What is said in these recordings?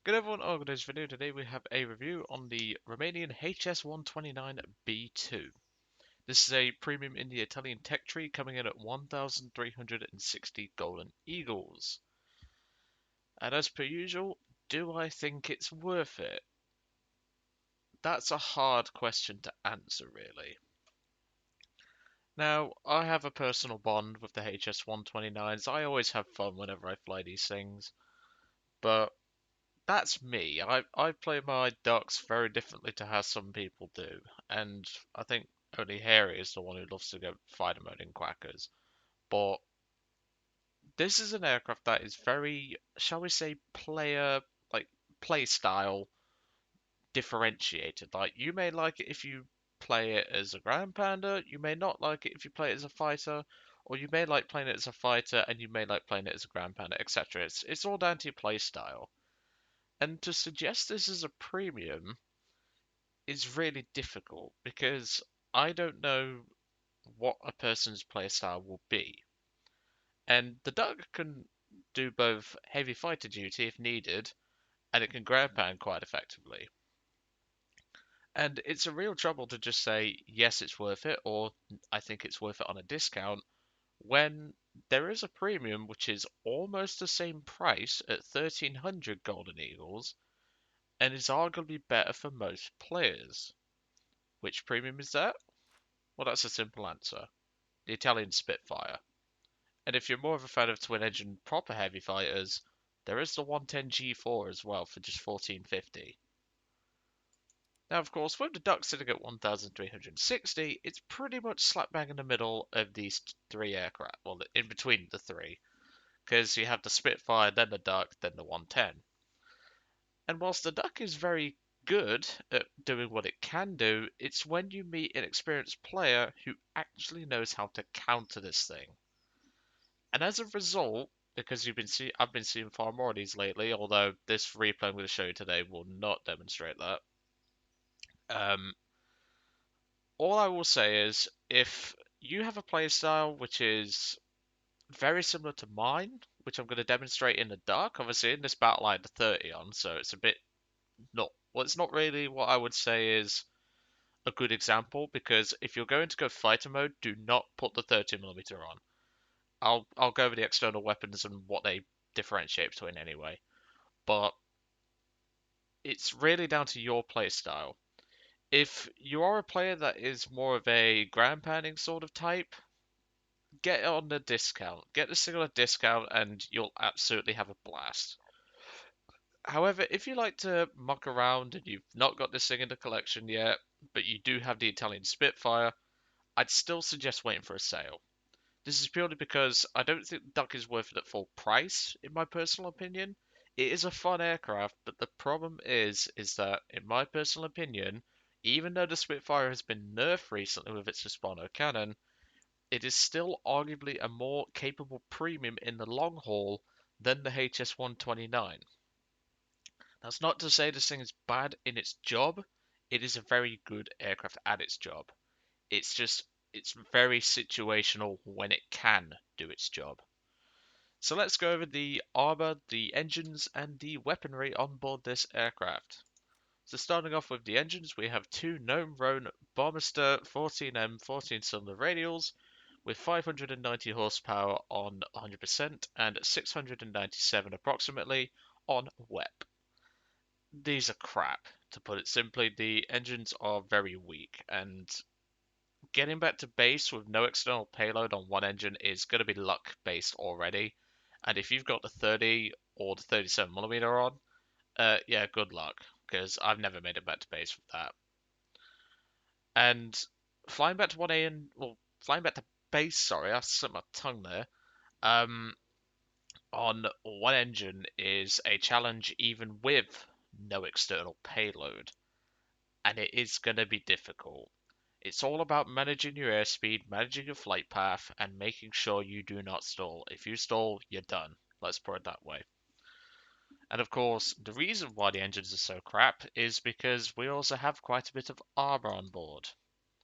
Good everyone, on today's video today we have a review on the Romanian HS-129 B-2. This is a premium in the Italian tech tree coming in at 1,360 golden eagles. And as per usual, do I think it's worth it? That's a hard question to answer really. Now, I have a personal bond with the HS-129s. I always have fun whenever I fly these things, but that's me. I play my ducks very differently to how some people do, and I think only Harry is the one who loves to go fighter mode in Quackers. But this is an aircraft that is very, shall we say, like play style differentiated. Like you may like it if you play it as a ground pounder, you may not like it if you play it as a fighter, or you may like playing it as a fighter and you may like playing it as a ground pounder, etc. It's all down to your play style. And to suggest this is a premium is really difficult because I don't know what a person's playstyle will be. And the Duck can do both heavy fighter duty if needed, and it can ground pound quite effectively. And it's a real trouble to just say, yes, it's worth it, or I think it's worth it on a discount, when there is a premium which is almost the same price at 1300 Golden Eagles, and is arguably better for most players. Which premium is that? Well, that's a simple answer. The Italian Spitfire. And if you're more of a fan of twin-engine proper heavy fighters, there is the 110 G4 as well for just 1450. Now, of course, with the Duck sitting at 1,360, it's pretty much slap bang in the middle of these three aircraft. Well, in between the three, because you have the Spitfire, then the Duck, then the 110. And whilst the Duck is very good at doing what it can do, it's when you meet an experienced player who actually knows how to counter this thing. And as a result, because I've been seeing far more of these lately, although this replay I'm going to show you today will not demonstrate that. Um, all I will say is, if you have a playstyle which is very similar to mine, which I'm going to demonstrate in the dark, obviously in this battle I had the 30 on, so it's a bit not, well, it's not really what I would say is a good example, because if you're going to go fighter mode, do not put the 30mm on. I'll go over the external weapons and what they differentiate between anyway. But it's really down to your playstyle. If you are a player that is more of a ground pounding sort of type, get it on the discount. Get the single discount and you'll absolutely have a blast. However, if you like to muck around and you've not got this thing in the collection yet, but you do have the Italian Spitfire, I'd still suggest waiting for a sale. This is purely because I don't think the Duck is worth it at full price, in my personal opinion. It is a fun aircraft, but the problem is that, in my personal opinion, even though the Spitfire has been nerfed recently with its Hispano cannon, it is still arguably a more capable premium in the long haul than the HS-129. That's not to say this thing is bad in its job. It is a very good aircraft at its job. It's just, it's very situational when it can do its job. So let's go over the armor, the engines, and the weaponry on board this aircraft. So starting off with the engines, we have two Gnome Roan Bombster 14M 14-cylinder radials with 590 horsepower on 100% and 697 approximately on WEP. These are crap, to put it simply. The engines are very weak, and getting back to base with no external payload on one engine is going to be luck based already. And if you've got the 30 or the 37mm on, yeah, good luck, because I've never made it back to base with that. And flying back to 1A and, well, flying back to base, sorry, I slipped my tongue there. Um, on one engine is a challenge even with no external payload, and it is going to be difficult. It's all about managing your airspeed, managing your flight path, and making sure you do not stall. If you stall, you're done. Let's put it that way. And of course, the reason why the engines are so crap is because we also have quite a bit of armor on board.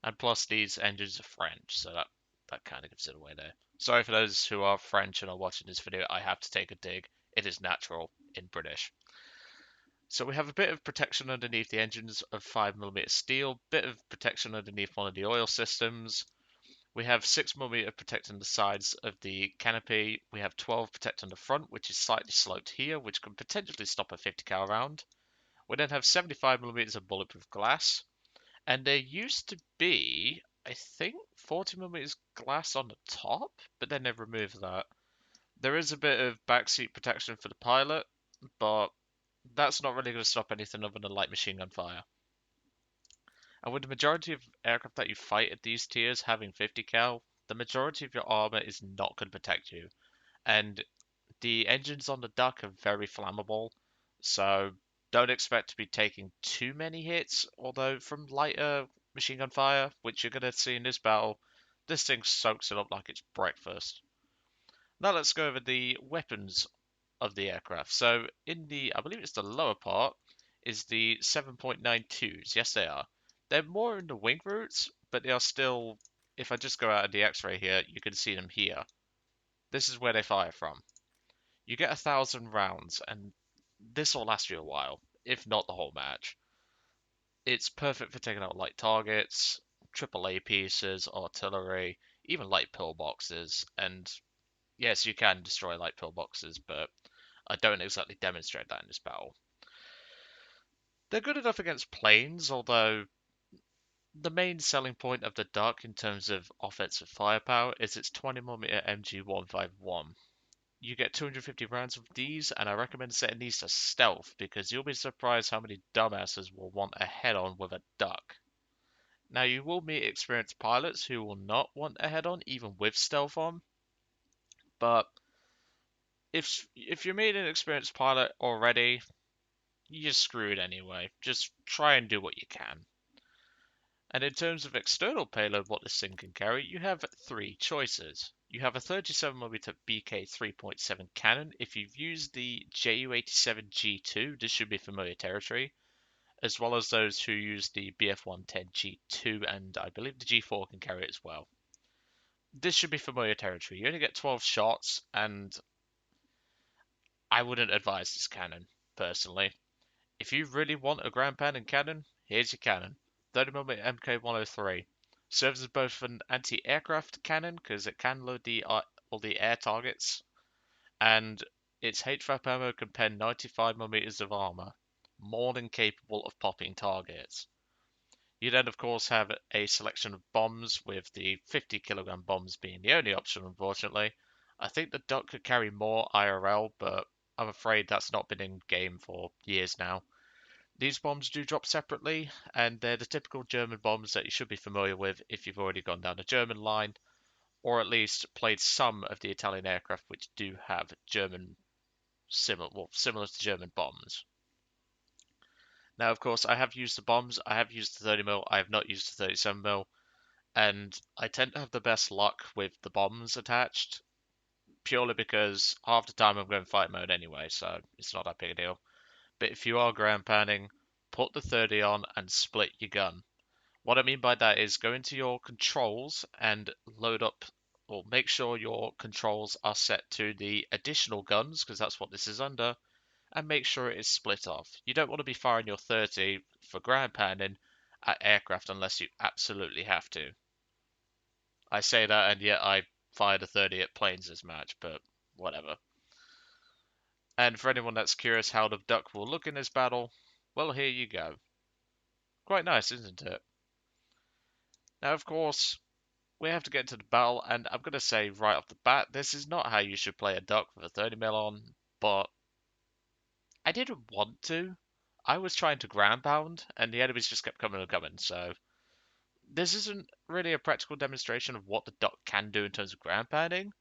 And plus, these engines are French, so that kind of gives it away there. Sorry for those who are French and are watching this video, I have to take a dig. It is natural in British. So we have a bit of protection underneath the engines of 5mm steel, bit of protection underneath one of the oil systems. We have 6mm protecting the sides of the canopy. We have 12 protecting the front, which is slightly sloped here, which can potentially stop a 50 cal round. We then have 75mm of bulletproof glass, and there used to be, I think, 40mm glass on the top, but then they've removed that. There is a bit of backseat protection for the pilot, but that's not really going to stop anything other than light machine gun fire. And with the majority of aircraft that you fight at these tiers having 50 cal, the majority of your armor is not going to protect you. And the engines on the duck are very flammable, so don't expect to be taking too many hits, although from lighter machine gun fire, which you're going to see in this battle, this thing soaks it up like it's breakfast. Now let's go over the weapons of the aircraft. So in the, I believe it's the lower part, is the 7.92s. Yes, they are. They're more in the wing roots, but they are still, if I just go out of the X-ray here, you can see them here. This is where they fire from. You get 1,000 rounds, and this will last you a while, if not the whole match. It's perfect for taking out light targets, AAA pieces, artillery, even light pillboxes, and yes, you can destroy light pillboxes, but I don't exactly demonstrate that in this battle. They're good enough against planes, although the main selling point of the Duck in terms of offensive firepower is its 20mm MG151. You get 250 rounds of these, and I recommend setting these to stealth because you'll be surprised how many dumbasses will want a head-on with a Duck. Now, you will meet experienced pilots who will not want a head-on even with stealth on, but if you're meeting an experienced pilot already, you're screwed anyway. Just try and do what you can. And in terms of external payload, what this thing can carry, you have three choices. You have a 37mm BK 3.7 cannon. If you've used the Ju-87 G2, this should be familiar territory, as well as those who use the BF-110 G2, and I believe the G4 can carry it as well. This should be familiar territory. You only get 12 shots, and I wouldn't advise this cannon, personally. If you really want a ground pounding cannon, here's your cannon. 30mm MK103. Serves as both an anti-aircraft cannon, because it can load all the air targets, and its HVAP ammo can pen 95mm of armor, more than capable of popping targets. You then, of course, have a selection of bombs, with the 50kg bombs being the only option, unfortunately. I think the Duck could carry more IRL, but I'm afraid that's not been in game for years now. These bombs do drop separately, and they're the typical German bombs that you should be familiar with if you've already gone down the German line, or at least played some of the Italian aircraft which do have German similar to German bombs. Now, of course, I have used the bombs. I have used the 30mm. I have not used the 37mm, and I tend to have the best luck with the bombs attached, purely because half the time I'm going fight mode anyway, so it's not that big a deal. But if you are ground pounding, put the 30 on and split your gun. What I mean by that is go into your controls and load up, or make sure your controls are set to the additional guns, because that's what this is under, and make sure it is split off. You don't want to be firing your 30 for ground pounding at aircraft unless you absolutely have to. I say that, and yet I fired a 30 at planes this match, but whatever. And for anyone that's curious how the Duck will look in this battle, well, here you go. Quite nice, isn't it? Now, of course, we have to get into the battle, and I'm going to say right off the bat, this is not how you should play a Duck with a 30mm on, but I didn't want to. I was trying to ground pound, and the enemies just kept coming and coming, so this isn't really a practical demonstration of what the Duck can do in terms of ground pounding,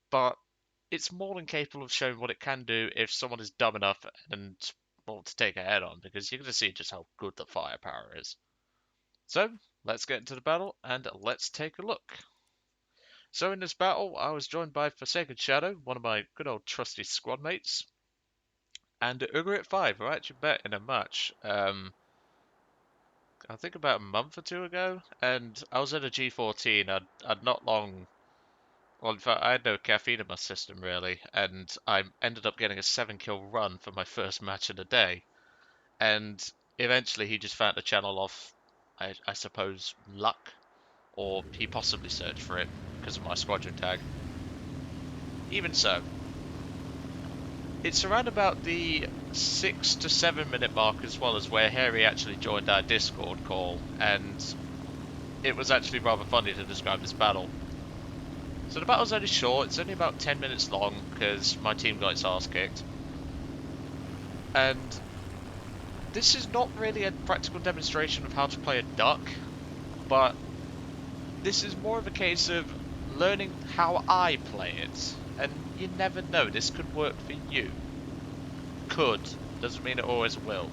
but it's more than capable of showing what it can do if someone is dumb enough and well, to take a head on, because you're going to see just how good the firepower is. So, let's get into the battle, and let's take a look. So in this battle, I was joined by Forsaken Shadow, one of my good old trusty squad mates, and Ugrit 5, who I actually met in a match, I think about a month or two ago, and I was at a G14. I'd not long, Well, in fact, I had no caffeine in my system really, and I ended up getting a 7 kill run for my first match of the day. And eventually he just found the channel off, I suppose, luck, or he possibly searched for it because of my squadron tag. Even so, it's around about the 6 to 7 minute mark as well as where Harry actually joined our Discord call, and it was actually rather funny to describe this battle. So the battle's only short, it's only about 10 minutes long because my team got its arse kicked. And this is not really a practical demonstration of how to play a duck, but this is more of a case of learning how I play it. And you never know, this could work for you. Could. Doesn't mean it always will.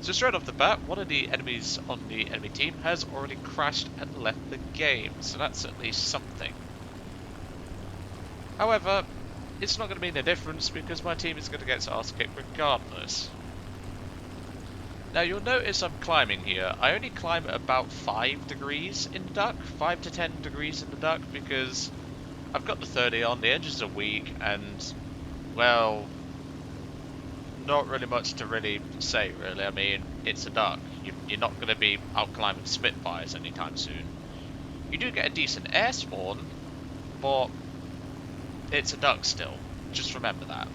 So straight off the bat, one of the enemies on the enemy team has already crashed and left the game, so that's at least something. However, it's not going to make a difference because my team is going to get its arse kicked regardless. Now you'll notice I'm climbing here. I only climb at about 5 degrees in the duck, 5 to 10 degrees in the duck, because I've got the 30 on, the engines are weak, and, well, not really much to really say, really. I mean, it's a duck. You're not going to be out climbing Spitfires anytime soon. You do get a decent air spawn, but it's a duck still. Just remember that.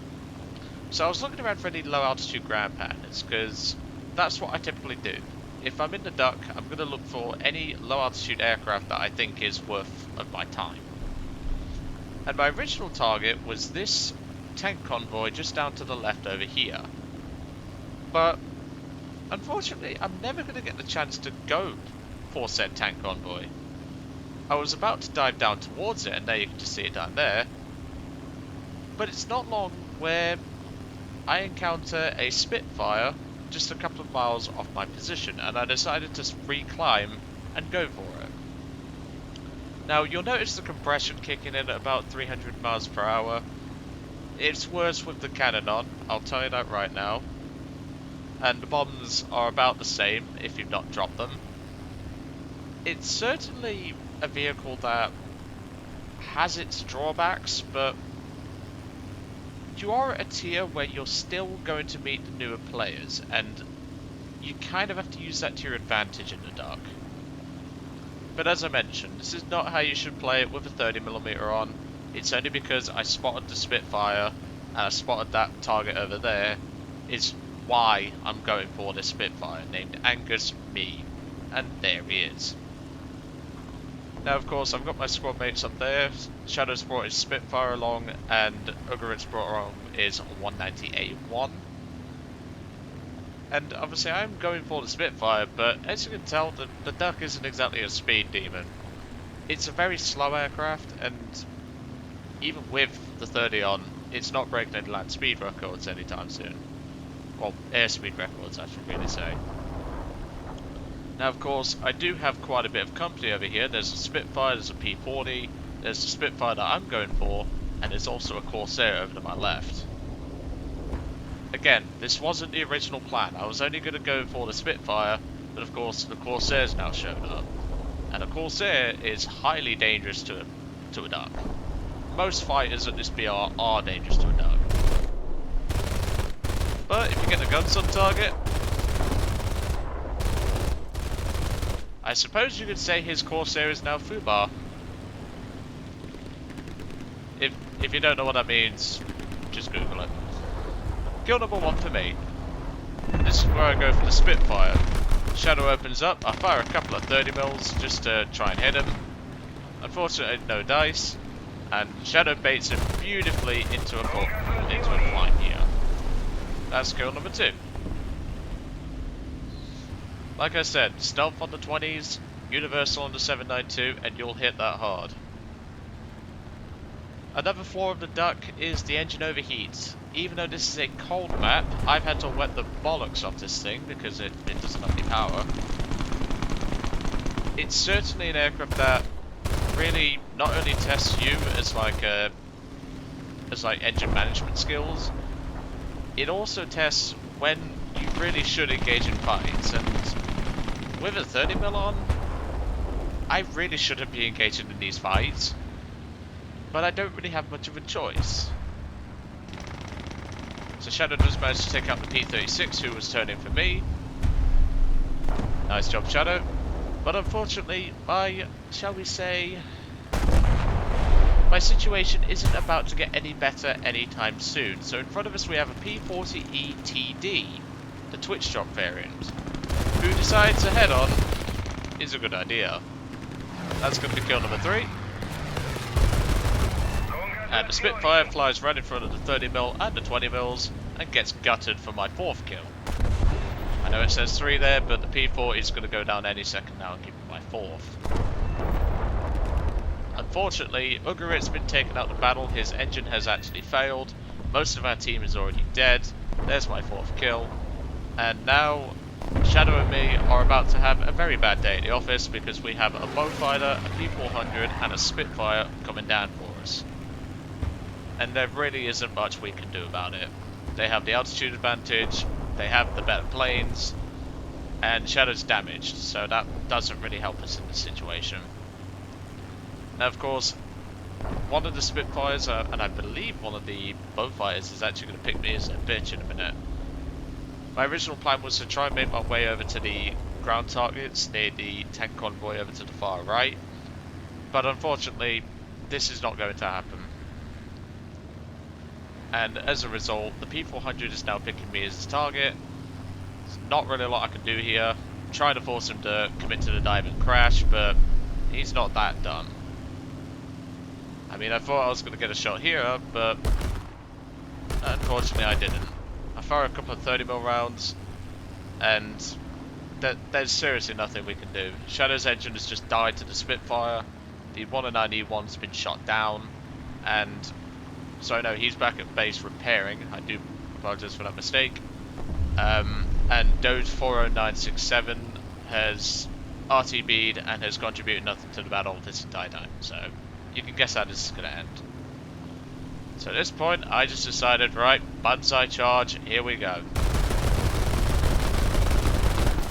So I was looking around for any low altitude ground pounders, because that's what I typically do. If I'm in the duck, I'm going to look for any low altitude aircraft that I think is worth of my time. And my original target was this tank convoy just down to the left over here. But unfortunately, I'm never going to get the chance to go for said tank convoy. I was about to dive down towards it, and there you can just see it down there. But it's not long where I encounter a Spitfire just a couple of miles off my position, and I decided to reclimb and go for it. Now you'll notice the compression kicking in at about 300 miles per hour. It's worse with the cannon on, I'll tell you that right now. And the bombs are about the same if you've not dropped them. It's certainly a vehicle that has its drawbacks, but you are at a tier where you're still going to meet the newer players, and you kind of have to use that to your advantage in the duck. But as I mentioned, this is not how you should play it with a 30mm on. It's only because I spotted the Spitfire, and I spotted that target over there, is why I'm going for this Spitfire, named Angus Me. And there he is. Now, of course, I've got my squad mates up there. Shadow's brought his Spitfire along, and Ugarit's brought along his 190A1. And obviously, I'm going for the Spitfire, but as you can tell, the duck isn't exactly a speed demon. It's a very slow aircraft, and even with the 30 on, it's not breaking any land speed records anytime soon. Well, airspeed records, I should really say. Now, of course, I do have quite a bit of company over here. There's a Spitfire, there's a P40, there's the Spitfire that I'm going for, and there's also a Corsair over to my left. Again, this wasn't the original plan. I was only going to go for the Spitfire, but of course the Corsair's now shown up. And a Corsair is highly dangerous to a duck. Most fighters at this BR are dangerous to a duck. But if you get the guns on target, I suppose you could say his Corsair is now Fubar. If you don't know what that means, just Google it. Kill number 1 for me. This is where I go for the Spitfire. Shadow opens up, I fire a couple of 30mm just to try and hit him. Unfortunately, no dice, and Shadow baits him beautifully into a flying gear. That's kill number 2. Like I said, stealth on the 20s, universal on the 792, and you'll hit that hard. Another flaw of the duck is the engine overheats. Even though this is a cold map, I've had to wet the bollocks off this thing because it doesn't have any power. It's certainly an aircraft that really not only tests you as like engine management skills, it also tests when you really should engage in fights, and with a 30mm on, I really shouldn't be engaging in these fights. but I don't really have much of a choice. So Shadow does manage to take out the P-36, who was turning for me. Nice job, Shadow. But unfortunately, shall we say, my situation isn't about to get any better anytime soon. So in front of us we have a P-40E TD, the Twitch drop variant, who decides to head on is a good idea. That's going to be kill number 3. And the Spitfire flies right in front of the 30mm and the 20mm and gets gutted for my 4th kill. I know it says 3 there, but the P-40 is going to go down any second now and give me my 4th. Unfortunately, Ugarit's been taken out of the battle, his engine has actually failed, most of our team is already dead, there's my 4th kill, and now Shadow and me are about to have a very bad day at the office because we have a Bowfighter, a P-400 and a Spitfire coming down for us. And there really isn't much we can do about it. They have the altitude advantage, they have the better planes, and Shadow's damaged, so that doesn't really help us in this situation. Now, of course, one of the Spitfires, and I believe one of the Bowfighters, is actually going to pick me as a bitch in a minute. My original plan was to try and make my way over to the ground targets near the tank convoy over to the far right, but unfortunately, this is not going to happen. And as a result, the P-400 is now picking me as his target. There's not really a lot I can do here. I'm trying to force him to commit to the dive and crash, but he's not that dumb. I mean, I thought I was going to get a shot here, but unfortunately I didn't. I fired a couple of 30mm rounds, and there's seriously nothing we can do. Shadow's engine has just died to the Spitfire, the 109E1's been shot down, and so no, he's back at base repairing. I do apologize for that mistake. And Doge 40967 has RTB'd and has contributed nothing to the battle this entire time, so you can guess how this is going to end. So at this point, I just decided, right, banzai charge, here we go.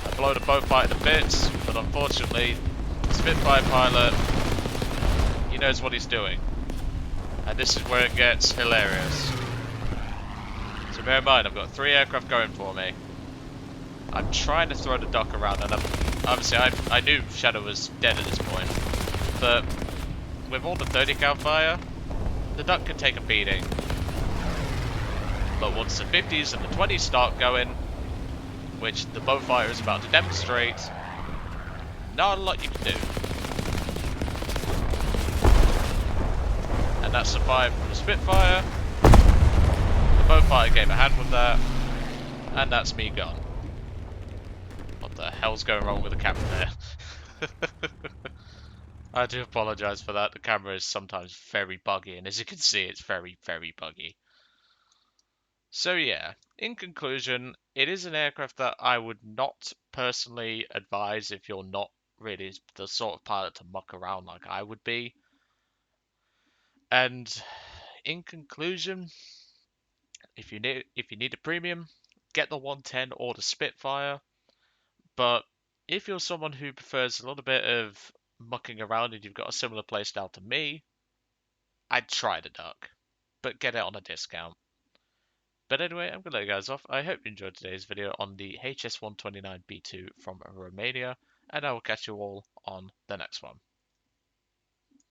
I blow the Bowfighter to bits, but unfortunately, the Spitfire pilot, he knows what he's doing. And this is where it gets hilarious. So bear in mind, I've got 3 aircraft going for me. I'm trying to throw the duck around, and obviously I knew Shadow was dead at this point. But with all the 30 cal fire, the duck can take a beating. But once the 50s and the 20s start going, which the Bowfighter is about to demonstrate, not a lot you can do. And that's the fire from the Spitfire. The Bowfighter gave a hand with that, and that's me gone. What the hell's going wrong with the camera there? I do apologise for that. The camera is sometimes very buggy, and as you can see, it's very, very buggy. So yeah, in conclusion, it is an aircraft that I would not personally advise if you're not really the sort of pilot to muck around like I would be. And in conclusion, if you need a premium, get the 110 or the Spitfire. But if you're someone who prefers a little bit of mucking around and you've got a similar playstyle to me, I'd try the Duck, but get it on a discount. But anyway, I'm going to let you guys off. I hope you enjoyed today's video on the HS-129 B-2 from Romania, and I will catch you all on the next one.